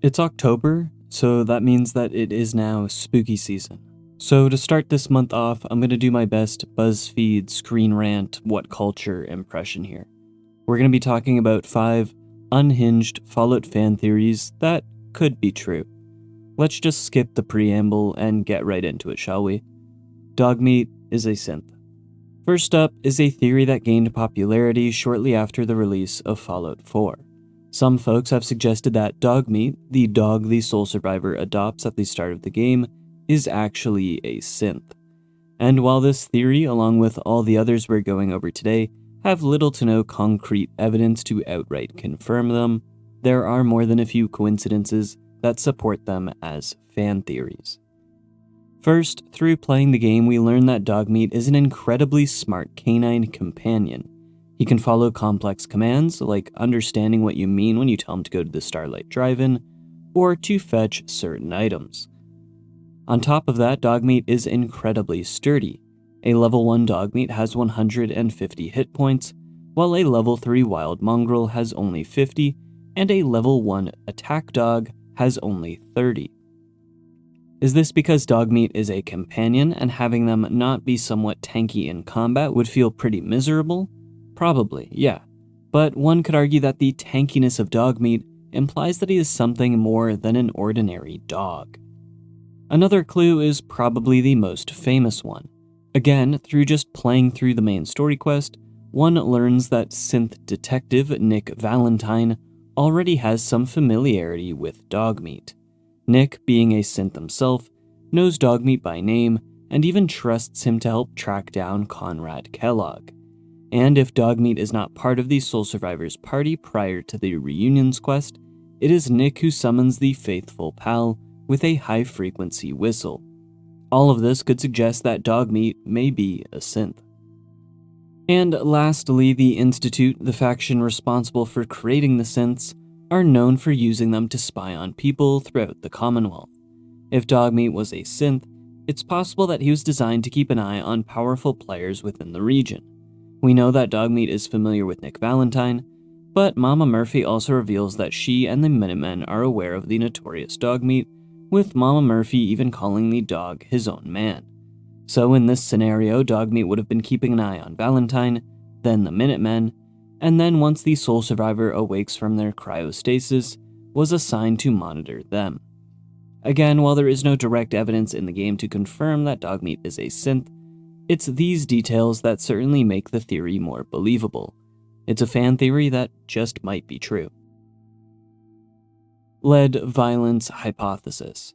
It's October, so that means that it is now spooky season. So to start this month off, I'm going to do my best BuzzFeed Screen Rant What Culture impression here. We're going to be talking about 5 unhinged Fallout fan theories that could be true. Let's just skip the preamble and get right into it, shall we? Dogmeat is a synth. First up is a theory that gained popularity shortly after the release of Fallout 4. Some folks have suggested that Dogmeat, the dog the sole survivor adopts at the start of the game, is actually a synth. And while this theory, along with all the others we're going over today, have little to no concrete evidence to outright confirm them, there are more than a few coincidences that support them as fan theories. First, through playing the game, we learn that Dogmeat is an incredibly smart canine companion. He can follow complex commands, like understanding what you mean when you tell him to go to the Starlight Drive-In, or to fetch certain items. On top of that, Dogmeat is incredibly sturdy. A level 1 Dogmeat has 150 hit points, while a level 3 Wild Mongrel has only 50, and a level 1 Attack Dog has only 30. Is this because Dogmeat is a companion and having them not be somewhat tanky in combat would feel pretty miserable? Probably, yeah. But one could argue that the tankiness of Dogmeat implies that he is something more than an ordinary dog. Another clue is probably the most famous one. Again, through just playing through the main story quest, one learns that synth detective Nick Valentine already has some familiarity with Dogmeat. Nick, being a synth himself, knows Dogmeat by name and even trusts him to help track down Conrad Kellogg. And if Dogmeat is not part of the Soul Survivors party prior to the Reunions quest, it is Nick who summons the faithful pal with a high-frequency whistle. All of this could suggest that Dogmeat may be a synth. And lastly, the Institute, the faction responsible for creating the synths, are known for using them to spy on people throughout the Commonwealth. If Dogmeat was a synth, it's possible that he was designed to keep an eye on powerful players within the region. We know that Dogmeat is familiar with Nick Valentine, but Mama Murphy also reveals that she and the Minutemen are aware of the notorious Dogmeat, with Mama Murphy even calling the dog his own man. So in this scenario, Dogmeat would have been keeping an eye on Valentine, then the Minutemen, and then once the Soul Survivor awakes from their cryostasis, was assigned to monitor them. Again, while there is no direct evidence in the game to confirm that Dogmeat is a synth, it's these details that certainly make the theory more believable. It's a fan theory that just might be true. Lead violence hypothesis.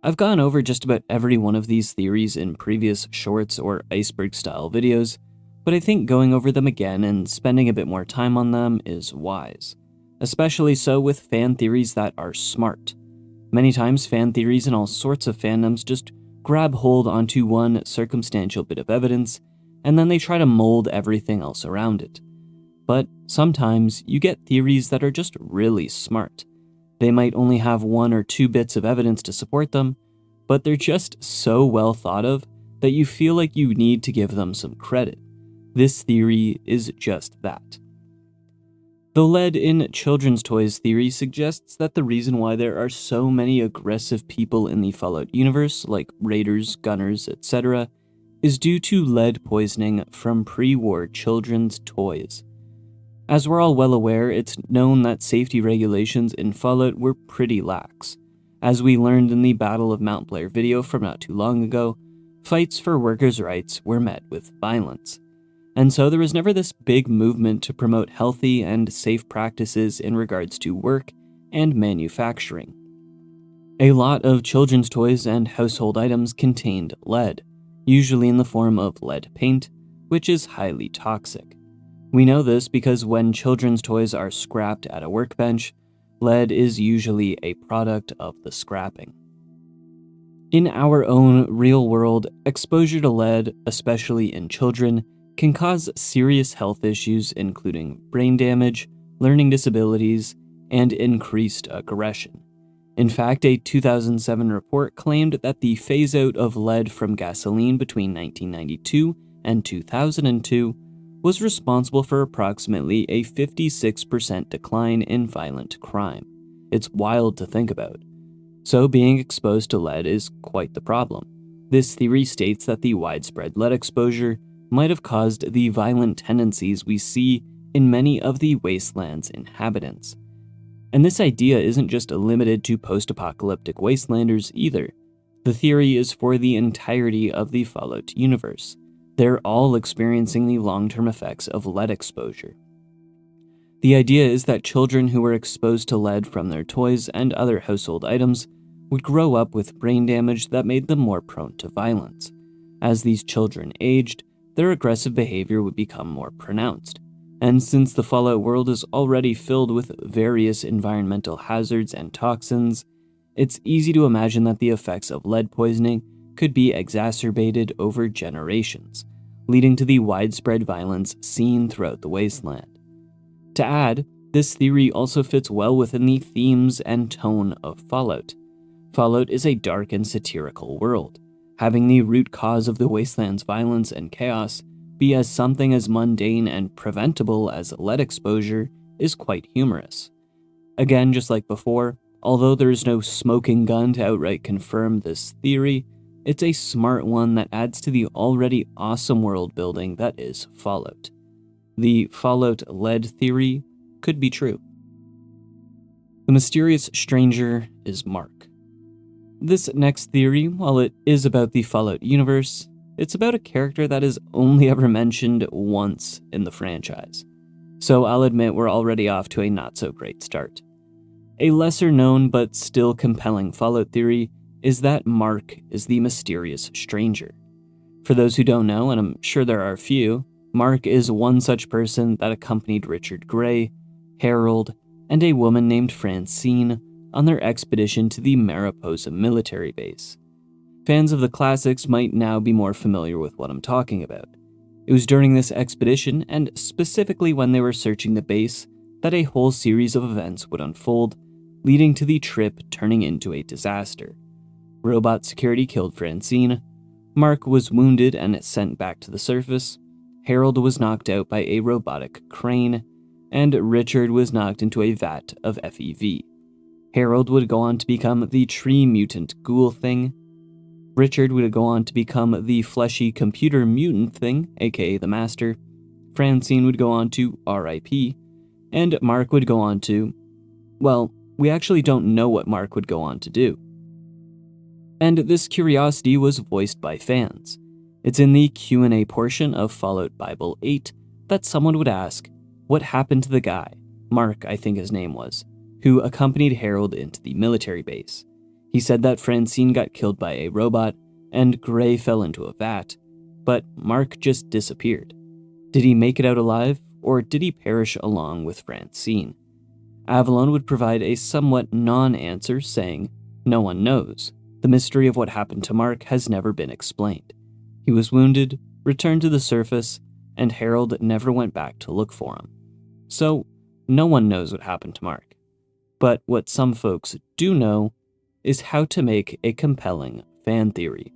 I've gone over just about every one of these theories in previous shorts or iceberg-style videos, but I think going over them again and spending a bit more time on them is wise. Especially so with fan theories that are smart. Many times fan theories and all sorts of fandoms just grab hold onto one circumstantial bit of evidence, and then they try to mold everything else around it. But sometimes you get theories that are just really smart. They might only have 1 or 2 bits of evidence to support them, but they're just so well thought of that you feel like you need to give them some credit. This theory is just that. The lead in children's toys theory suggests that the reason why there are so many aggressive people in the Fallout universe, like raiders, gunners, etc., is due to lead poisoning from pre-war children's toys. As we're all well aware, it's known that safety regulations in Fallout were pretty lax. As we learned in the Battle of Mount Blair video from not too long ago, fights for workers' rights were met with violence. And so there was never this big movement to promote healthy and safe practices in regards to work and manufacturing. A lot of children's toys and household items contained lead, usually in the form of lead paint, which is highly toxic. We know this because when children's toys are scrapped at a workbench, lead is usually a product of the scrapping. In our own real world, exposure to lead, especially in children, can cause serious health issues including brain damage, learning disabilities, and increased aggression. In fact, a 2007 report claimed that the phase-out of lead from gasoline between 1992 and 2002 was responsible for approximately a 56% decline in violent crime. It's wild to think about. So being exposed to lead is quite the problem. This theory states that the widespread lead exposure might have caused the violent tendencies we see in many of the wasteland's inhabitants. And this idea isn't just limited to post-apocalyptic wastelanders either. The theory is for the entirety of the Fallout universe. They're all experiencing the long-term effects of lead exposure. The idea is that children who were exposed to lead from their toys and other household items would grow up with brain damage that made them more prone to violence. As these children aged, their aggressive behavior would become more pronounced. And since the Fallout world is already filled with various environmental hazards and toxins, it's easy to imagine that the effects of lead poisoning could be exacerbated over generations, leading to the widespread violence seen throughout the wasteland. To add, this theory also fits well within the themes and tone of Fallout. Fallout is a dark and satirical world. Having the root cause of the wasteland's violence and chaos be as something as mundane and preventable as lead exposure is quite humorous. Again, just like before, although there is no smoking gun to outright confirm this theory, it's a smart one that adds to the already awesome world building that is Fallout. The Fallout lead theory could be true. The mysterious stranger is Mark. This next theory, while it is about the Fallout universe, it's about a character that is only ever mentioned once in the franchise. So I'll admit we're already off to a not-so-great start. A lesser-known but still compelling Fallout theory is that Mark is the mysterious stranger. For those who don't know, and I'm sure there are a few, Mark is one such person that accompanied Richard Gray, Harold, and a woman named Francine on their expedition to the Mariposa military base. Fans of the classics might now be more familiar with what I'm talking about. It was during this expedition, and specifically when they were searching the base, that a whole series of events would unfold, leading to the trip turning into a disaster. Robot security killed Francine, Mark was wounded and sent back to the surface, Harold was knocked out by a robotic crane, and Richard was knocked into a vat of FEV. Harold would go on to become the tree mutant ghoul thing, Richard would go on to become the fleshy computer mutant thing, aka the Master, Francine would go on to RIP, and Mark would go on to, well, we actually don't know what Mark would go on to do. And this curiosity was voiced by fans. It's in the Q&A portion of Fallout Bible 8 that someone would ask, what happened to the guy, Mark I think his name was, who accompanied Harold into the military base? He said that Francine got killed by a robot, and Gray fell into a vat, but Mark just disappeared. Did he make it out alive, or did he perish along with Francine? Avalon would provide a somewhat non-answer, saying, no one knows. The mystery of what happened to Mark has never been explained. He was wounded, returned to the surface, and Harold never went back to look for him. So, no one knows what happened to Mark. But what some folks do know is how to make a compelling fan theory.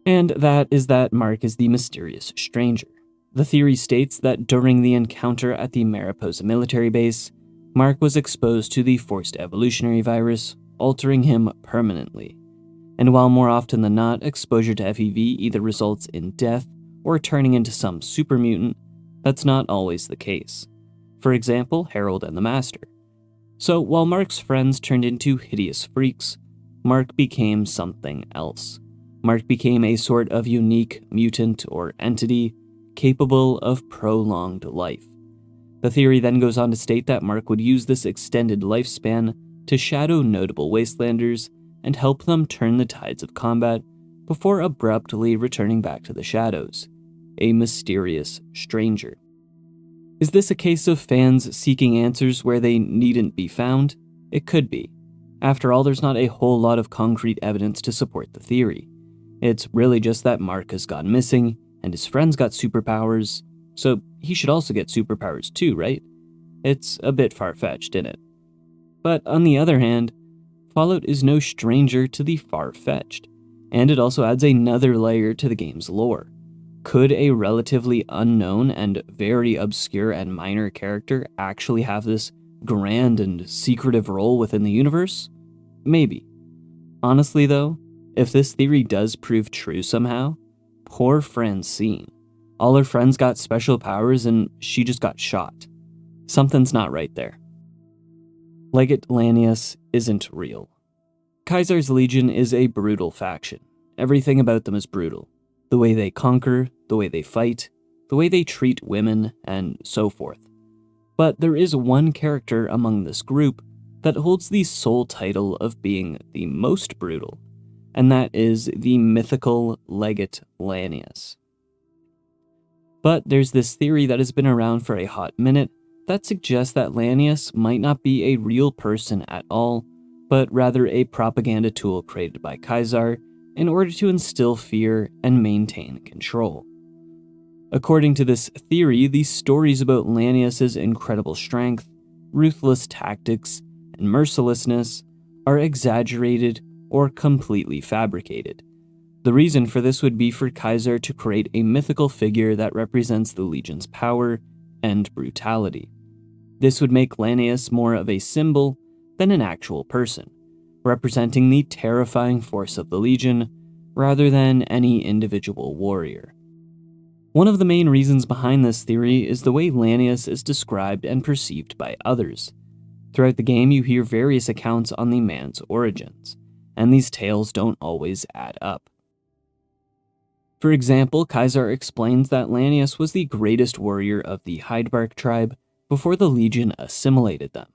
And that is that Mark is the mysterious stranger. The theory states that during the encounter at the Mariposa military base, Mark was exposed to the forced evolutionary virus, altering him permanently. And while more often than not, exposure to FEV either results in death or turning into some super mutant, that's not always the case. For example, Harold and the Master. So while Mark's friends turned into hideous freaks, Mark became something else. Mark became a sort of unique mutant or entity capable of prolonged life. The theory then goes on to state that Mark would use this extended lifespan to shadow notable wastelanders and help them turn the tides of combat before abruptly returning back to the shadows. A mysterious stranger. Is this a case of fans seeking answers where they needn't be found? It could be. After all, there's not a whole lot of concrete evidence to support the theory. It's really just that Mark has gone missing, and his friends got superpowers, so he should also get superpowers too, right? It's a bit far-fetched, isn't it? But on the other hand, Fallout is no stranger to the far-fetched, and it also adds another layer to the game's lore. Could a relatively unknown and very obscure and minor character actually have this grand and secretive role within the universe? Maybe. Honestly though, if this theory does prove true somehow, poor Francine. All her friends got special powers and she just got shot. Something's not right there. Legot Lanius isn't real. Caesar's Legion is a brutal faction. Everything about them is brutal. The way they conquer, the way they fight, the way they treat women, and so forth. But there is one character among this group that holds the sole title of being the most brutal, and that is the mythical Legot Lanius. But there's this theory that has been around for a hot minute that suggests that Lanius might not be a real person at all, but rather a propaganda tool created by Caesar in order to instill fear and maintain control. According to this theory, these stories about Lanius's incredible strength, ruthless tactics, and mercilessness are exaggerated or completely fabricated. The reason for this would be for Caesar to create a mythical figure that represents the Legion's power and brutality. This would make Lanius more of a symbol than an actual person, representing the terrifying force of the Legion rather than any individual warrior. One of the main reasons behind this theory is the way Lanius is described and perceived by others. Throughout the game, you hear various accounts on the man's origins, and these tales don't always add up. For example, Caesar explains that Lanius was the greatest warrior of the Hydebark tribe before the Legion assimilated them.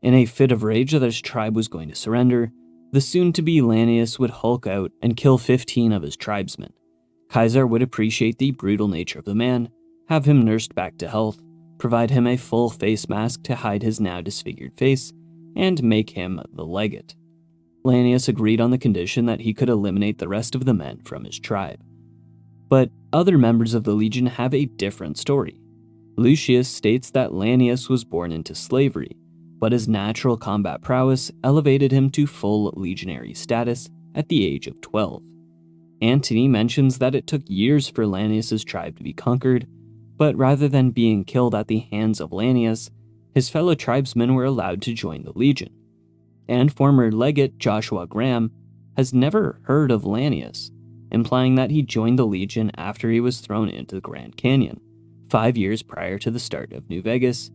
In a fit of rage that his tribe was going to surrender, the soon-to-be Lanius would hulk out and kill 15 of his tribesmen. Caesar would appreciate the brutal nature of the man, have him nursed back to health, provide him a full face mask to hide his now disfigured face, and make him the Legate. Lanius agreed on the condition that he could eliminate the rest of the men from his tribe. But other members of the Legion have a different story. Lucius states that Lanius was born into slavery, but his natural combat prowess elevated him to full legionary status at the age of 12. Antony mentions that it took years for Lanius's tribe to be conquered, but rather than being killed at the hands of Lanius, his fellow tribesmen were allowed to join the Legion. And former Legate Joshua Graham has never heard of Lanius, implying that he joined the Legion after he was thrown into the Grand Canyon, 5 years prior to the start of New Vegas,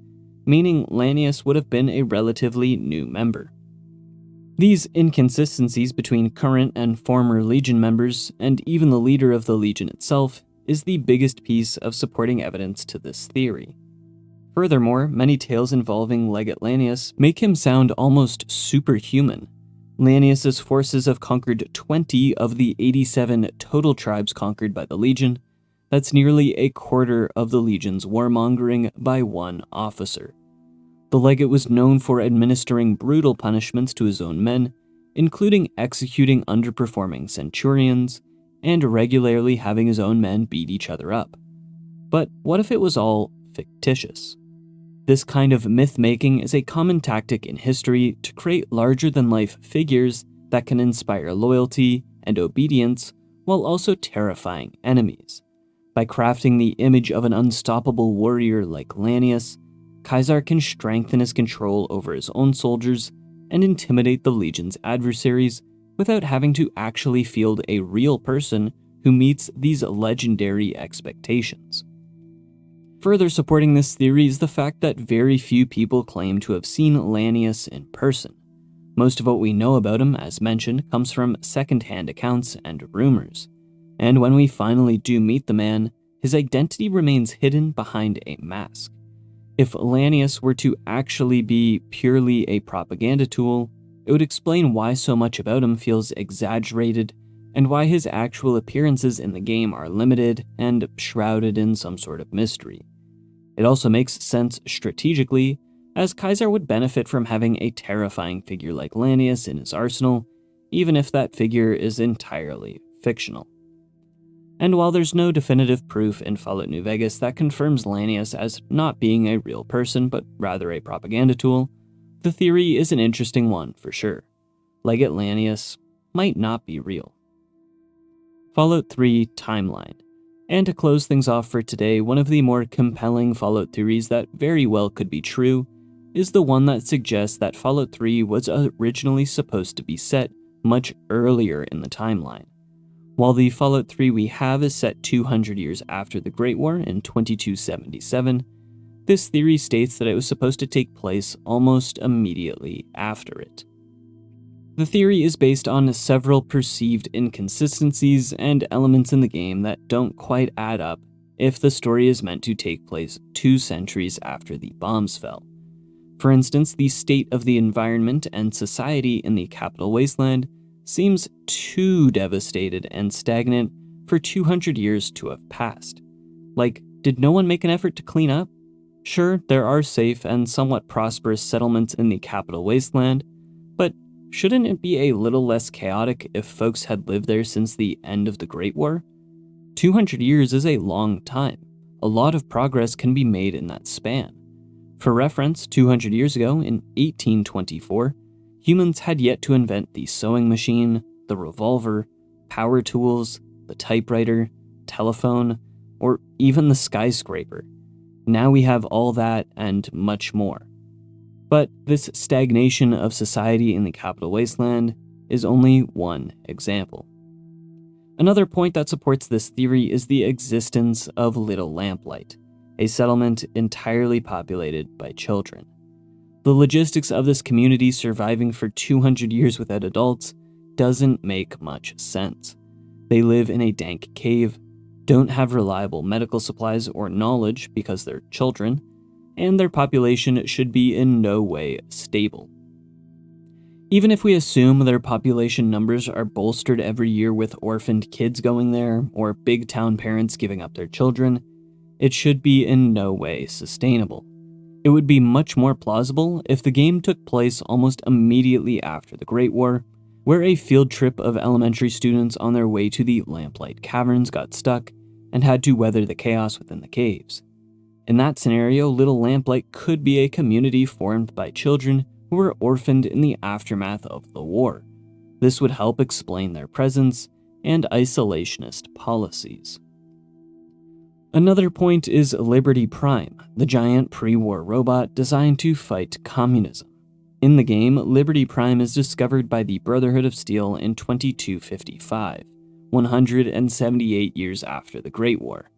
meaning Lanius would have been a relatively new member. These inconsistencies between current and former Legion members, and even the leader of the Legion itself, is the biggest piece of supporting evidence to this theory. Furthermore, many tales involving Legot Lanius make him sound almost superhuman. Lanius's forces have conquered 20 of the 87 total tribes conquered by the Legion. That's nearly a quarter of the Legion's warmongering by one officer. The Legate was known for administering brutal punishments to his own men, including executing underperforming centurions and regularly having his own men beat each other up. But what if it was all fictitious? This kind of myth-making is a common tactic in history to create larger-than-life figures that can inspire loyalty and obedience while also terrifying enemies. By crafting the image of an unstoppable warrior like Lanius, Caesar can strengthen his control over his own soldiers and intimidate the Legion's adversaries without having to actually field a real person who meets these legendary expectations. Further supporting this theory is the fact that very few people claim to have seen Lanius in person. Most of what we know about him, as mentioned, comes from second-hand accounts and rumors. And when we finally do meet the man, his identity remains hidden behind a mask. If Lanius were to actually be purely a propaganda tool, it would explain why so much about him feels exaggerated and why his actual appearances in the game are limited and shrouded in some sort of mystery. It also makes sense strategically, as Caesar would benefit from having a terrifying figure like Lanius in his arsenal, even if that figure is entirely fictional. And while there's no definitive proof in Fallout New Vegas that confirms Lanius as not being a real person but rather a propaganda tool, the theory is an interesting one for sure. Legot Lanius might not be real. Fallout 3 Timeline. And to close things off for today, one of the more compelling Fallout theories that very well could be true is the one that suggests that Fallout 3 was originally supposed to be set much earlier in the timeline. While the Fallout 3 we have is set 200 years after the Great War in 2277, this theory states that it was supposed to take place almost immediately after it. The theory is based on several perceived inconsistencies and elements in the game that don't quite add up if the story is meant to take place 2 centuries after the bombs fell. For instance, the state of the environment and society in the Capital Wasteland seems too devastated and stagnant for 200 years to have passed. Like, did no one make an effort to clean up? Sure, there are safe and somewhat prosperous settlements in the Capital Wasteland, but shouldn't it be a little less chaotic if folks had lived there since the end of the Great War? 200 years is a long time. A lot of progress can be made in that span. For reference, 200 years ago, in 1824, humans had yet to invent the sewing machine, the revolver, power tools, the typewriter, telephone, or even the skyscraper. Now we have all that and much more. But this stagnation of society in the Capital Wasteland is only one example. Another point that supports this theory is the existence of Little Lamplight, a settlement entirely populated by children. The logistics of this community surviving for 200 years without adults doesn't make much sense. They live in a dank cave, don't have reliable medical supplies or knowledge because they're children, and their population should be in no way stable. Even if we assume their population numbers are bolstered every year with orphaned kids going there, or big town parents giving up their children, it should be in no way sustainable. It would be much more plausible if the game took place almost immediately after the Great War, where a field trip of elementary students on their way to the Lamplight Caverns got stuck and had to weather the chaos within the caves. In that scenario, Little Lamplight could be a community formed by children who were orphaned in the aftermath of the war. This would help explain their presence and isolationist policies. Another point is Liberty Prime, the giant pre-war robot designed to fight communism. In the game, Liberty Prime is discovered by the Brotherhood of Steel in 2255, 178 years after the Great War.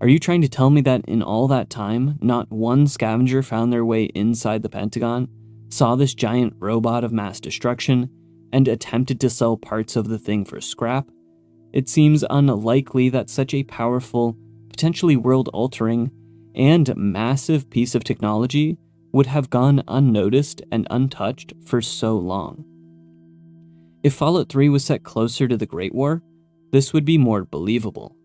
Are you trying to tell me that in all that time, not one scavenger found their way inside the Pentagon, saw this giant robot of mass destruction, and attempted to sell parts of the thing for scrap? It seems unlikely that such a powerful, potentially world-altering, and massive piece of technology would have gone unnoticed and untouched for so long. If Fallout 3 was set closer to the Great War, this would be more believable.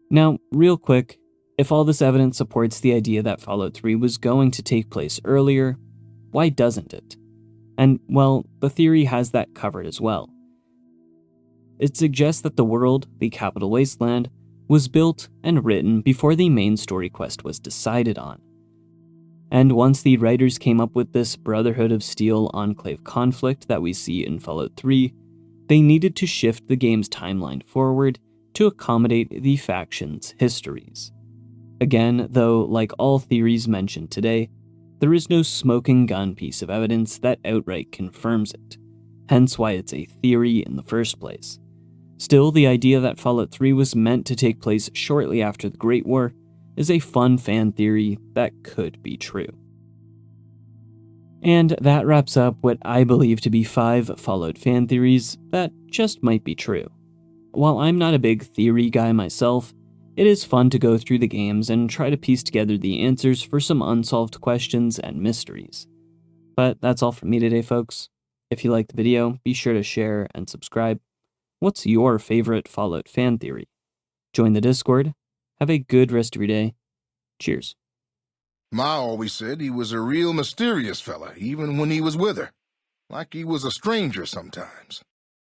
Now, real quick, if all this evidence supports the idea that Fallout 3 was going to take place earlier, why doesn't it? And, well, the theory has that covered as well. It suggests that the world, the Capital Wasteland, was built and written before the main story quest was decided on. And once the writers came up with this Brotherhood of Steel Enclave conflict that we see in Fallout 3, they needed to shift the game's timeline forward to accommodate the factions' histories. Again, though, like all theories mentioned today, there is no smoking gun piece of evidence that outright confirms it, hence why it's a theory in the first place. Still, the idea that Fallout 3 was meant to take place shortly after the Great War is a fun fan theory that could be true. And that wraps up what I believe to be 5 Fallout fan theories that just might be true. While I'm not a big theory guy myself, it is fun to go through the games and try to piece together the answers for some unsolved questions and mysteries. But that's all from me today, folks. If you liked the video, be sure to share and subscribe. What's your favorite Fallout fan theory? Join the Discord. Have a good rest of your day. Cheers. Ma always said he was a real mysterious fella, even when he was with her. Like he was a stranger sometimes.